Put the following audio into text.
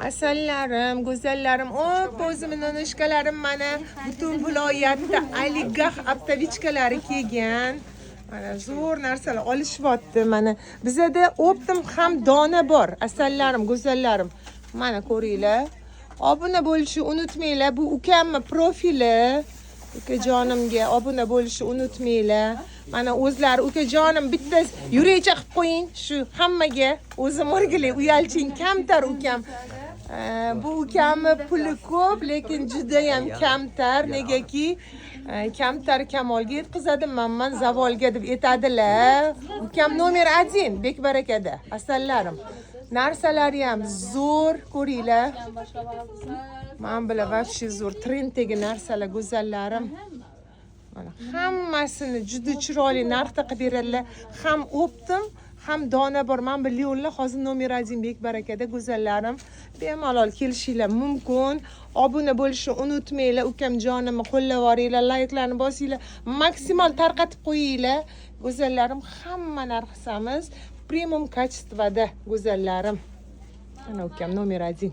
Asallarim, go'zallarim, o'zimning nonushkalarim mana butun viloyatda oligarx optovichkalari kelgan. Mana zo'r narsalar olishyapti mana. Bizada optim ham dona bor. Asallarim, go'zallarim. Mana ko'ringlar. Obuna bo'lishni unutmanglar. Bu ukamning profili. Ukajonimga obuna bo'lishni unutmanglar. Mana o'zlari ukajonim bitta yurakcha qilib qo'ying. Shu hammaga o'zim o'rgilay, uyalching, kamtar ukam. Bu ukamni puli ko'p, lekin juda ham kamtar. Negaki kamtar kamolga yetkazadi, man zavolga deb aytadilar. Ukam nomer 1 Bekbarakada. Asallarim. Narsalari ham zo'r, ko'ringlar. Men bilan вообще zo'r trenddagi narsalar, go'zallarim. Mana hammasini juda chiroyli narxda qilib beradilar. Ham optim, ham dona bor. Men bilyonlar hozir nomer 1 Bekbarakada, go'zallarim. Bemalol kelishinglar mumkin. Obuna bo'lishni unutmanglar. Ukamjonimni qo'llab-yuboringlar, layklarni bosinglar, maksimal tarqatib qo'yinglar. Go'zallarim, hamma narximiz premium kачествоda, go'zallarim. Mana ukam nomer 1.